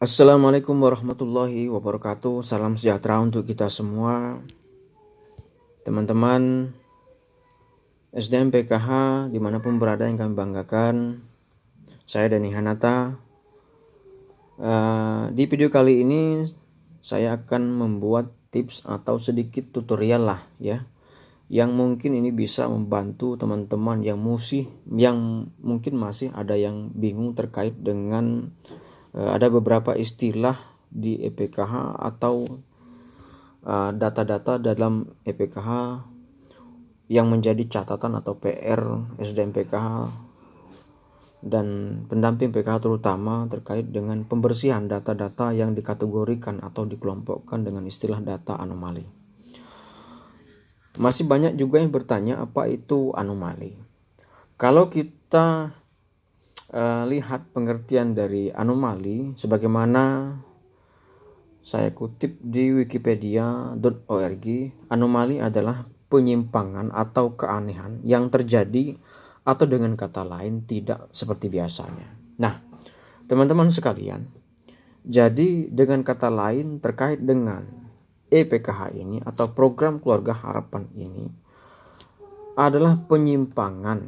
Assalamualaikum warahmatullahi wabarakatuh. Salam sejahtera untuk kita semua. Teman-teman SDM PKH dimanapun berada yang kami banggakan. Saya Dani Hanata. Di video kali ini saya akan membuat tips atau sedikit tutorial lah ya, yang mungkin ini bisa membantu teman-teman yang mungkin masih ada yang bingung terkait dengan ada beberapa istilah di EPKH atau data-data dalam EPKH yang menjadi catatan atau PR SDM PKH dan pendamping PKH terutama terkait dengan pembersihan data-data yang dikategorikan atau dikelompokkan dengan istilah data anomali. Masih banyak juga yang bertanya apa itu anomali. Kalau kita lihat pengertian dari anomali sebagaimana saya kutip di wikipedia.org, anomali adalah penyimpangan atau keanehan yang terjadi atau dengan kata lain tidak seperti biasanya. Nah, teman-teman sekalian, jadi dengan kata lain terkait dengan EPKH ini atau program keluarga harapan ini adalah penyimpangan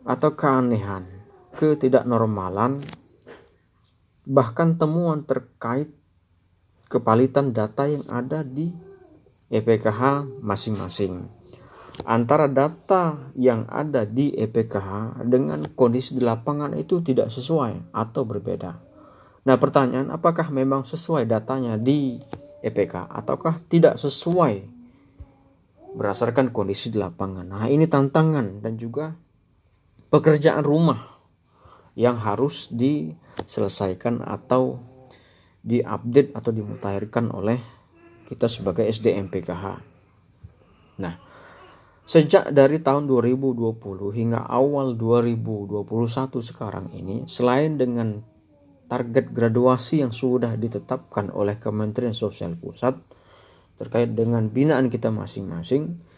atau keanehan, ketidaknormalan, bahkan temuan terkait kepalitan data yang ada di EPKH masing-masing. Antara data yang ada di EPKH dengan kondisi di lapangan itu tidak sesuai atau berbeda. Nah, pertanyaan, apakah memang sesuai datanya di EPK ataukah tidak sesuai berdasarkan kondisi di lapangan? Nah, ini tantangan dan juga pekerjaan rumah yang harus diselesaikan atau diupdate atau dimutakhirkan oleh kita sebagai SDM PKH. Nah, sejak dari tahun 2020 hingga awal 2021 sekarang ini, selain dengan target graduasi yang sudah ditetapkan oleh Kementerian Sosial Pusat terkait dengan binaan kita masing-masing,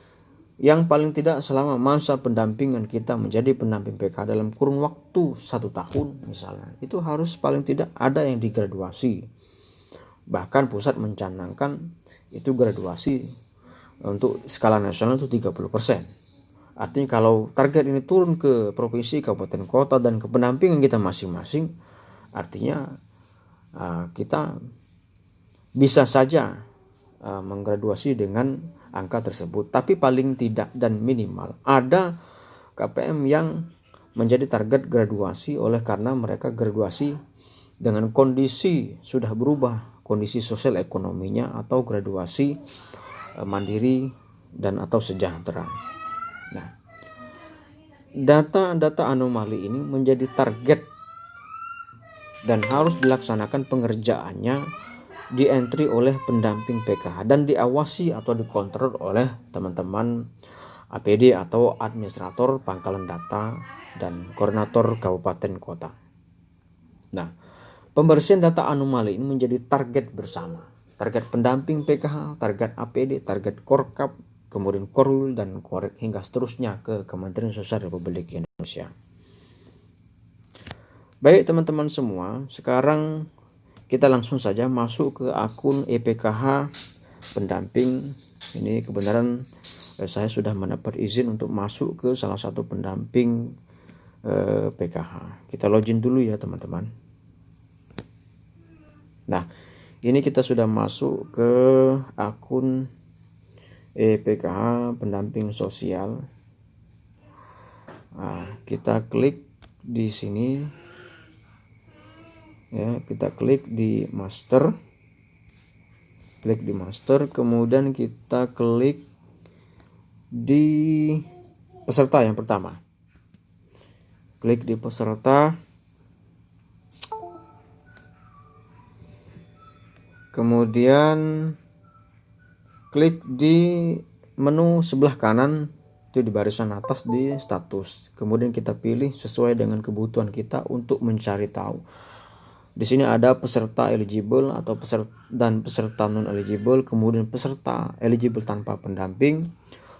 yang paling tidak selama masa pendampingan kita menjadi pendamping PKH dalam kurun waktu 1 tahun misalnya, itu harus paling tidak ada yang digraduasi. Bahkan pusat mencanangkan itu graduasi untuk skala nasional itu 30%. Artinya kalau target ini turun ke provinsi, kabupaten, kota, dan ke pendampingan kita masing-masing, artinya kita bisa saja menggraduasi dengan angka tersebut. Tapi paling tidak dan minimal ada KPM yang menjadi target graduasi oleh karena mereka graduasi dengan kondisi sudah berubah, kondisi sosial ekonominya, atau graduasi mandiri dan atau sejahtera. Nah, data-data anomali ini menjadi target dan harus dilaksanakan pengerjaannya di entry oleh pendamping PKH dan diawasi atau dikontrol oleh teman-teman APD atau administrator pangkalan data dan koordinator kabupaten kota. Nah, pembersihan data anomali ini menjadi target bersama. Target pendamping PKH, target APD, target Korkap, kemudian Korwil dan Korek hingga seterusnya ke Kementerian Sosial Republik Indonesia. Baik teman-teman semua, sekarang kita langsung saja masuk ke akun EPKH pendamping. Ini kebenaran saya sudah mendapat izin untuk masuk ke salah satu pendamping PKH. Kita login dulu ya teman-teman. Nah, ini kita sudah masuk ke akun EPKH pendamping sosial. Nah, kita klik di sini ya, kita klik di master, kemudian kita klik di peserta yang pertama, klik di peserta, kemudian klik di menu sebelah kanan itu di barisan atas di status, kemudian kita pilih sesuai dengan kebutuhan kita untuk mencari tahu. Di sini ada peserta eligible atau peserta non eligible, kemudian peserta eligible tanpa pendamping,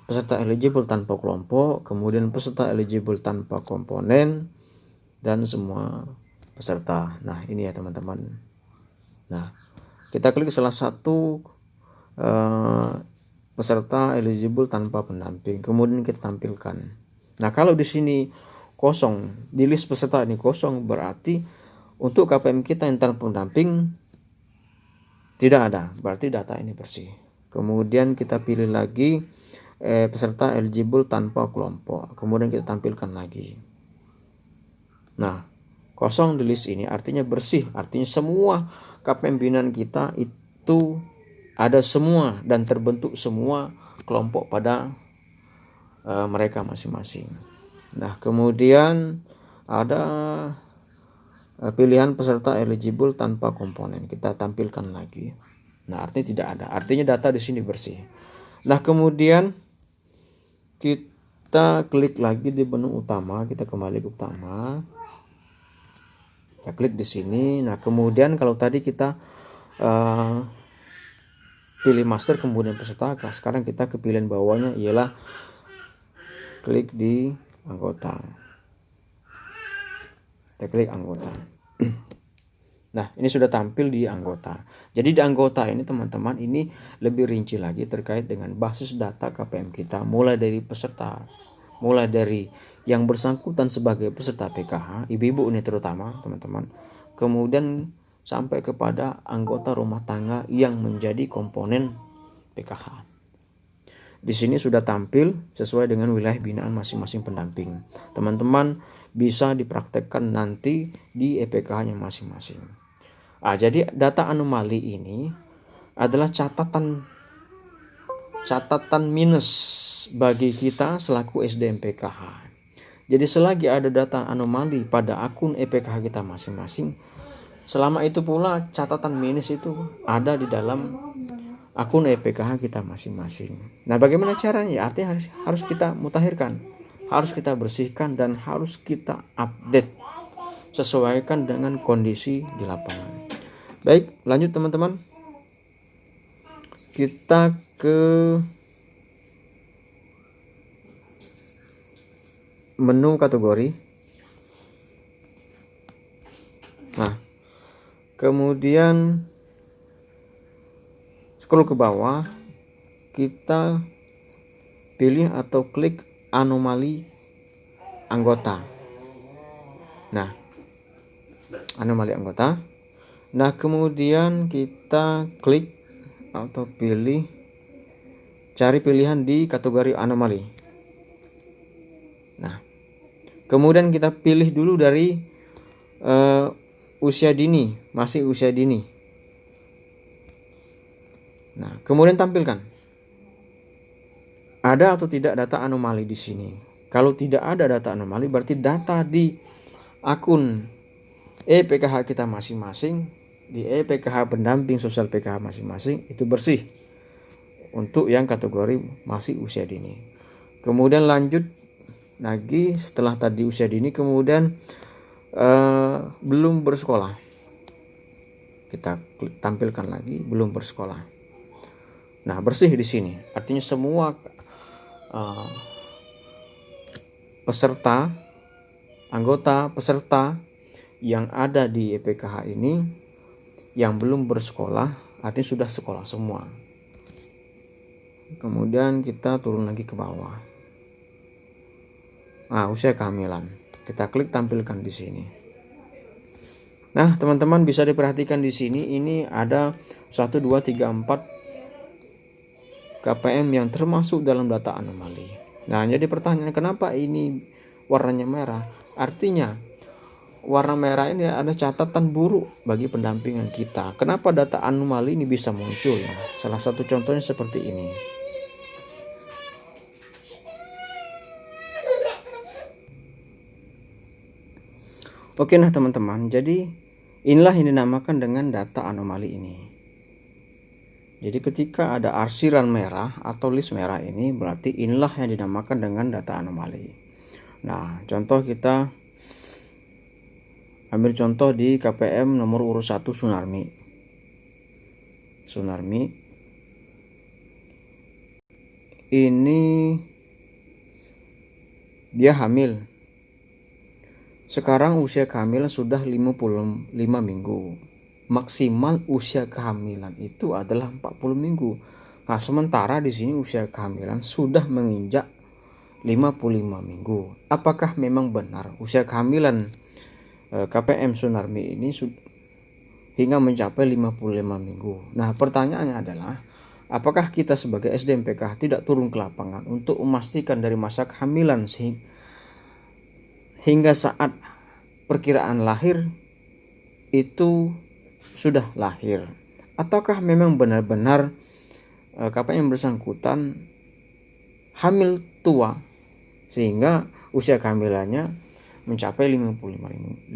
peserta eligible tanpa kelompok, kemudian peserta eligible tanpa komponen, dan semua peserta. Nah, ini ya teman-teman. Nah, kita klik salah satu peserta eligible tanpa pendamping, kemudian kita tampilkan. Nah, kalau di sini kosong, di list peserta ini kosong, berarti untuk KPM kita yang tanpa pendamping tidak ada, berarti data ini bersih. Kemudian kita pilih lagi peserta eligible tanpa kelompok, kemudian kita tampilkan lagi. Nah, kosong di list ini artinya bersih, artinya semua KPM binaan kita itu ada semua dan terbentuk semua kelompok pada mereka masing-masing. Nah, kemudian ada pilihan peserta eligible tanpa komponen, kita tampilkan lagi. Nah, artinya tidak ada, artinya data di sini bersih. Nah, kemudian kita klik lagi di menu utama, kita kembali ke utama, kita klik di sini. Nah, kemudian kalau tadi kita pilih master kemudian peserta, sekarang kita ke pilihan bawahnya ialah klik di anggota. Kita klik anggota. Nah, ini sudah tampil di anggota. Jadi di anggota ini teman-teman, ini lebih rinci lagi terkait dengan basis data KPM kita, mulai dari peserta, mulai dari yang bersangkutan sebagai peserta PKH, ibu-ibu ini terutama teman-teman, kemudian sampai kepada anggota rumah tangga yang menjadi komponen PKH. Di sini sudah tampil sesuai dengan wilayah binaan masing-masing pendamping. Teman-teman bisa dipraktekkan nanti di EPKH-nya masing-masing. Jadi data anomali ini adalah catatan minus bagi kita selaku SDM PKH. Jadi selagi ada data anomali pada akun EPKH kita masing-masing, selama itu pula catatan minus itu ada di dalam akun EPKH kita masing-masing. Nah, bagaimana caranya? Ya, artinya harus kita mutakhirkan, harus kita bersihkan, dan harus kita update sesuaikan dengan kondisi di lapangan. Baik, lanjut teman-teman. Kita ke menu kategori. Nah, kemudian scroll ke bawah, kita pilih atau klik anomali anggota. Nah, anomali anggota. Nah, kemudian kita klik atau pilih, cari pilihan di kategori anomali. Nah, kemudian kita pilih dulu dari usia dini, masih usia dini. Nah, kemudian tampilkan ada atau tidak data anomali di sini. Kalau tidak ada data anomali, berarti data di akun EPKH kita masing-masing, di EPKH pendamping sosial PKH masing-masing itu bersih untuk yang kategori masih usia dini. Kemudian lanjut lagi setelah tadi usia dini, kemudian belum bersekolah, kita tampilkan lagi belum bersekolah. Nah, bersih di sini artinya semua peserta, anggota peserta yang ada di EPKH ini yang belum bersekolah artinya sudah sekolah semua. Kemudian kita turun lagi ke bawah. Nah, usia kehamilan, kita klik tampilkan di sini. Nah, teman-teman bisa diperhatikan di sini, ini ada 1, 2, 3, 4 KPM yang termasuk dalam data anomali. Nah, jadi pertanyaan, kenapa ini warnanya merah? Artinya warna merah ini ada catatan buruk bagi pendampingan kita. Kenapa data anomali ini bisa muncul? Salah satu contohnya seperti ini. Oke, nah teman-teman, jadi inilah yang dinamakan dengan data anomali ini. Jadi ketika ada arsiran merah atau list merah ini, berarti inilah yang dinamakan dengan data anomali. Nah, contoh kita ambil contoh di KPM nomor urut 1 Sunarmi. Ini dia hamil. Sekarang usia kehamilan sudah 55 minggu. maksimal usia kehamilan itu adalah 40 minggu. Nah, sementara di sini usia kehamilan sudah menginjak 55 minggu. Apakah memang benar usia kehamilan KPM Sunarmi ini hingga mencapai 55 minggu? Nah, pertanyaannya adalah, apakah kita sebagai SDM PKH tidak turun ke lapangan untuk memastikan dari masa kehamilan hingga saat perkiraan lahir itu sudah lahir? Ataukah memang benar-benar KPM bersangkutan hamil tua sehingga usia kehamilannya mencapai 55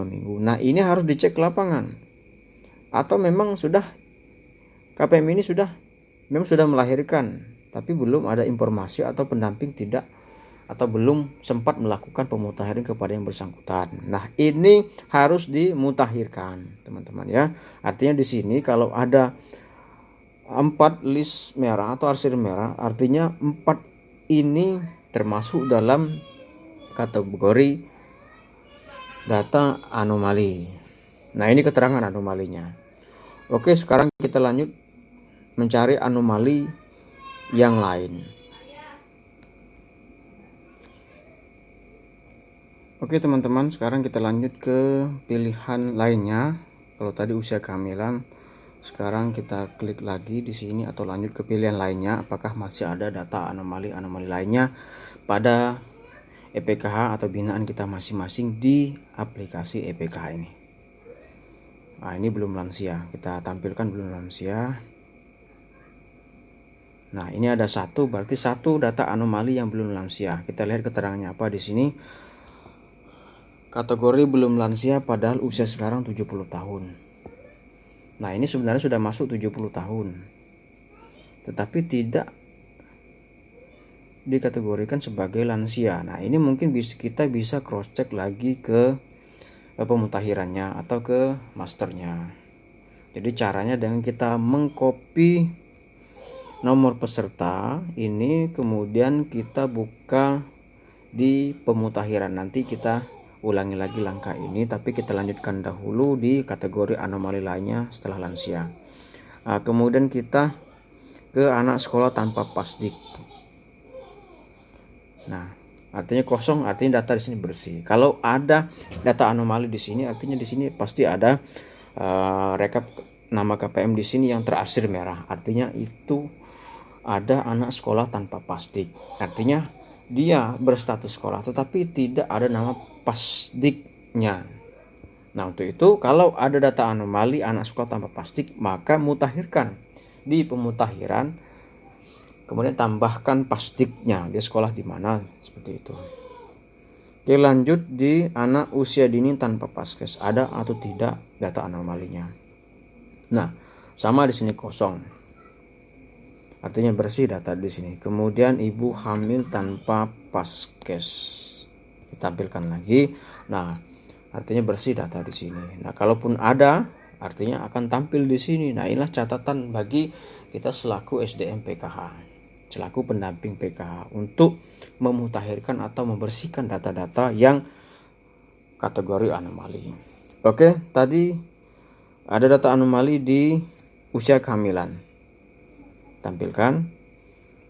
minggu? Nah, ini harus dicek ke lapangan. Atau memang KPM ini memang sudah melahirkan, tapi belum ada informasi atau pendamping tidak, atau belum sempat melakukan pemutahiran kepada yang bersangkutan. Nah, ini harus dimutahirkan, teman-teman ya. Artinya di sini kalau ada 4 list merah atau arsir merah, artinya 4 ini termasuk dalam kategori data anomali. Nah, ini keterangan anomalinya. Oke, sekarang kita lanjut mencari anomali yang lain. Oke teman-teman, sekarang kita lanjut ke pilihan lainnya. Kalau tadi usia kehamilan, sekarang kita klik lagi di sini atau lanjut ke pilihan lainnya. Apakah masih ada data anomali lainnya pada EPKH atau binaan kita masing-masing di aplikasi EPKH ini. Nah, ini belum lansia, kita tampilkan belum lansia. Nah, ini ada satu, berarti satu data anomali yang belum lansia. Kita lihat keterangannya apa di sini. Kategori belum lansia padahal usia sekarang 70 tahun. Nah, ini sebenarnya sudah masuk 70 tahun. Tetapi tidak dikategorikan sebagai lansia. Nah, ini mungkin kita bisa cross check lagi ke pemutahirannya atau ke masternya. Jadi caranya dengan kita mengcopy nomor peserta ini, kemudian kita buka di pemutahiran. Nanti kita ulangi lagi langkah ini, tapi kita lanjutkan dahulu di kategori anomali lainnya setelah lansia. Nah, kemudian kita ke anak sekolah tanpa pasdik. Nah, artinya kosong, artinya data di sini bersih. Kalau ada data anomali di sini, artinya di sini pasti ada rekap nama KPM di sini yang terarsir merah. Artinya itu ada anak sekolah tanpa pasdik. Artinya dia berstatus sekolah tetapi tidak ada nama pasdiknya. Nah, untuk itu kalau ada data anomali anak sekolah tanpa pasdik, maka mutahirkan di pemutahiran, kemudian tambahkan pasdiknya, dia sekolah di mana, seperti itu. Oke, lanjut di anak usia dini tanpa paskes, ada atau tidak data anomalinya. Nah, sama di sini kosong, artinya bersih data di sini. Kemudian ibu hamil tanpa paskes, ditampilkan lagi. Nah, artinya bersih data di sini. Nah, kalaupun ada, artinya akan tampil di sini. Nah, inilah catatan bagi kita selaku SDM PKH, selaku pendamping PKH, untuk memutahirkan atau membersihkan data-data yang kategori anomali. Oke, tadi ada data anomali di usia kehamilan, tampilkan.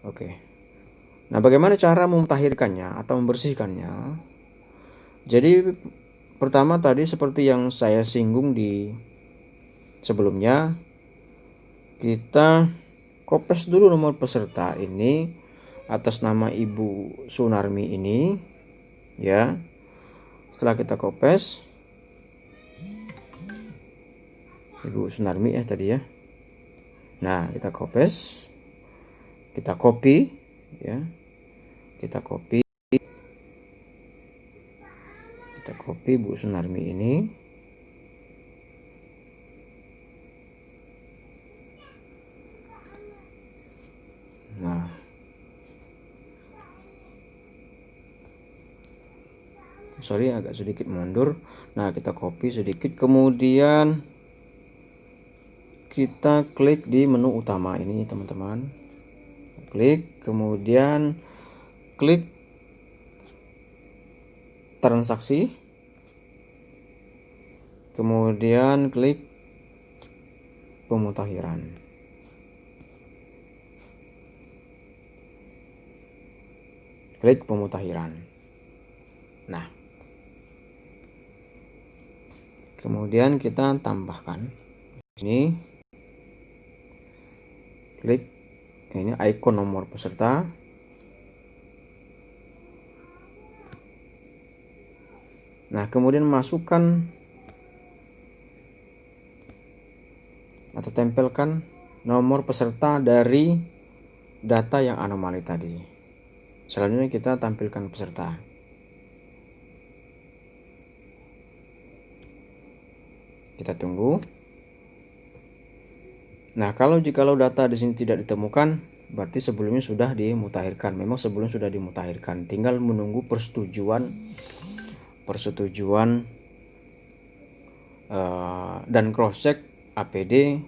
Oke. Nah, bagaimana cara memutahirkannya atau membersihkannya? Jadi pertama tadi seperti yang saya singgung di sebelumnya, kita kopes dulu nomor peserta ini atas nama Ibu Sunarmi ini ya. Setelah kita kopes Ibu Sunarmi tadi ya. Nah, kita kopes, kita copy ya. Kita copy Bu Sunarmi ini. Nah, sorry agak sedikit mundur. Nah, kita copy sedikit, kemudian kita klik di menu utama ini teman-teman, klik, kemudian klik transaksi, kemudian klik pemutahiran. Klik pemutahiran. Nah, kemudian kita tambahkan ini, klik ini ikon nomor peserta. Nah, kemudian masukkan atau tempelkan nomor peserta dari data yang anomali tadi. Selanjutnya kita tampilkan peserta. Kita tunggu. Nah, jikalau data di sini tidak ditemukan, berarti sebelumnya sudah dimutakhirkan. Memang sebelum sudah dimutakhirkan, tinggal menunggu persetujuan dan cross check APD,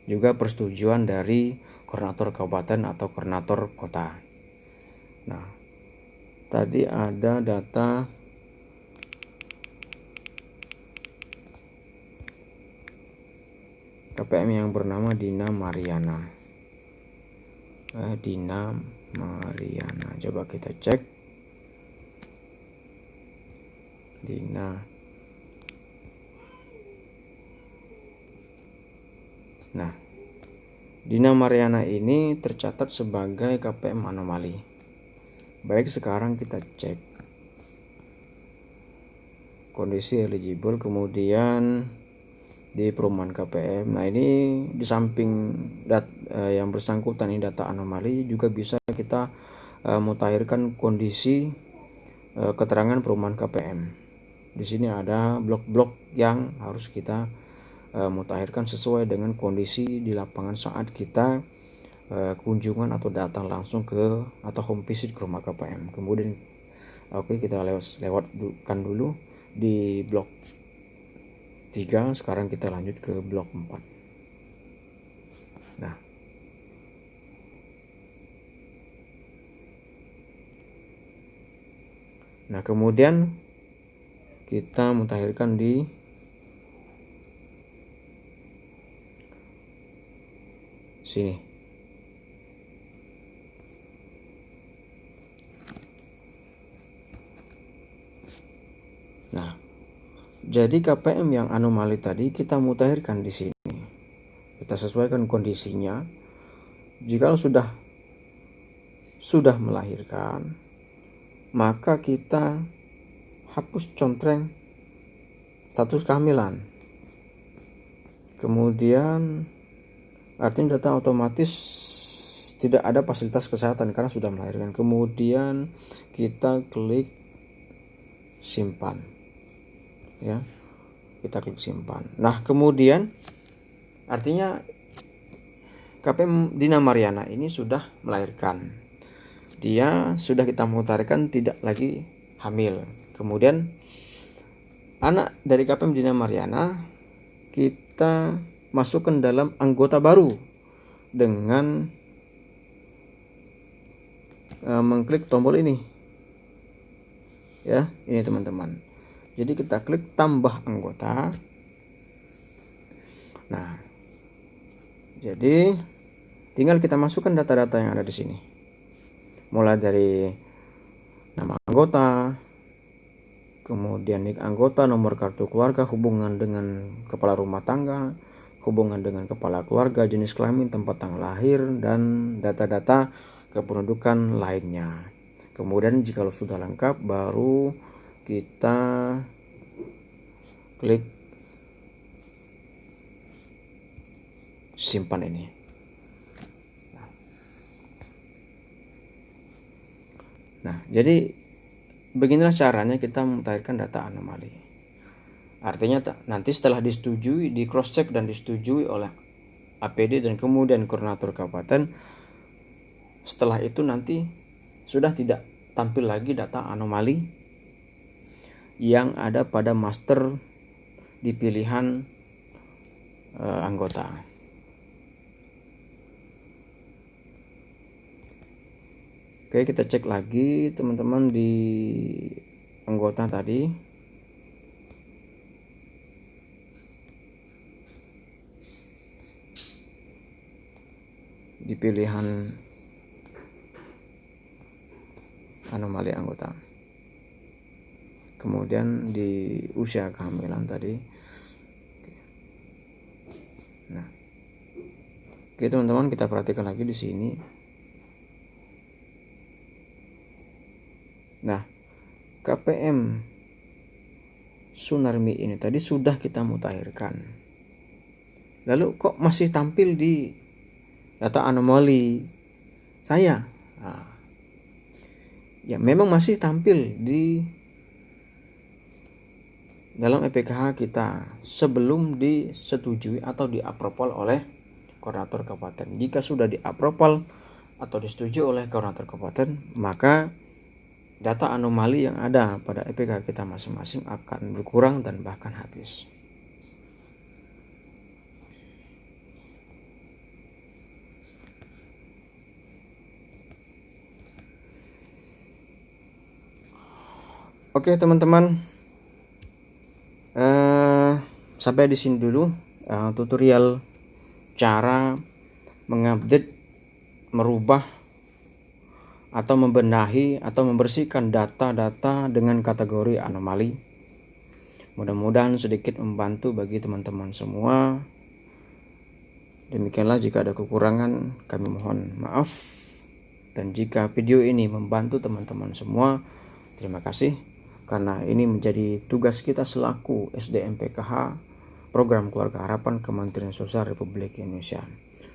juga persetujuan dari koordinator kabupaten atau koordinator kota. Nah, tadi ada data KPM yang bernama Dina Mariana. Dina Mariana, coba kita cek. Nah, Dina Mariana ini tercatat sebagai KPM anomali. Baik, sekarang kita cek kondisi eligible, kemudian di perumahan KPM. Nah, ini di samping yang bersangkutan ini data anomali, juga bisa kita mutakhirkan kondisi keterangan perumahan KPM. Di sini ada blok-blok yang harus kita mutakhirkan sesuai dengan kondisi di lapangan saat kita kunjungan atau datang langsung ke atau home visit ke rumah KPM. Kemudian kita lewatkan dulu di blok 3, sekarang kita lanjut ke blok 4. Nah, kemudian kita mutakhirkan di sini. Nah, jadi KPM yang anomali tadi kita mutakhirkan di sini. Kita sesuaikan kondisinya. Jika sudah melahirkan, maka kita hapus contreng status kehamilan. Kemudian artinya data otomatis tidak ada fasilitas kesehatan karena sudah melahirkan. Kemudian kita klik simpan, ya, kita klik simpan. Nah, kemudian artinya KPM Dina Mariana ini sudah melahirkan, dia sudah kita mutakhirkan tidak lagi hamil. Kemudian anak dari KPM Dina Mariana kita masukkan dalam anggota baru dengan mengklik tombol ini, ya, ini teman-teman. Jadi kita klik tambah anggota. Nah, jadi tinggal kita masukkan data-data yang ada di sini, mulai dari nama anggota, kemudian nik anggota, nomor kartu keluarga, hubungan dengan kepala rumah tangga, hubungan dengan kepala keluarga, jenis kelamin, tempat tanggal lahir, dan data-data kependudukan lainnya. Kemudian jika sudah lengkap, baru kita klik simpan ini. Nah, jadi beginilah caranya kita mutakhirkan data anomali. Artinya nanti setelah disetujui, di cross check dan disetujui oleh APD dan kemudian koordinator kabupaten, setelah itu nanti sudah tidak tampil lagi data anomali yang ada pada master di pilihan anggota. Oke, kita cek lagi teman-teman di anggota tadi. di pilihan anomali anggota. Kemudian di usia kehamilan tadi. Nah, oke teman-teman, kita perhatikan lagi di sini. Nah, KPM Sunarmi ini tadi sudah kita mutakhirkan. Lalu kok masih tampil di data anomali saya? Nah, ya memang masih tampil di dalam EPKH kita sebelum disetujui atau di-approval oleh koordinator kabupaten. Jika sudah di-approval atau disetujui oleh koordinator kabupaten, maka data anomali yang ada pada EPKH kita masing-masing akan berkurang dan bahkan habis. Oke teman-teman, sampai di sini dulu tutorial cara mengupdate, merubah atau membenahi atau membersihkan data-data dengan kategori anomali. Mudah-mudahan sedikit membantu bagi teman-teman semua. Demikianlah, jika ada kekurangan kami mohon maaf. Dan jika video ini membantu teman-teman semua, terima kasih. Karena ini menjadi tugas kita selaku SDM PKH Program Keluarga Harapan Kementerian Sosial Republik Indonesia.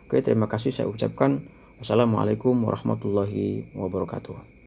Oke, terima kasih saya ucapkan. Wassalamualaikum warahmatullahi wabarakatuh.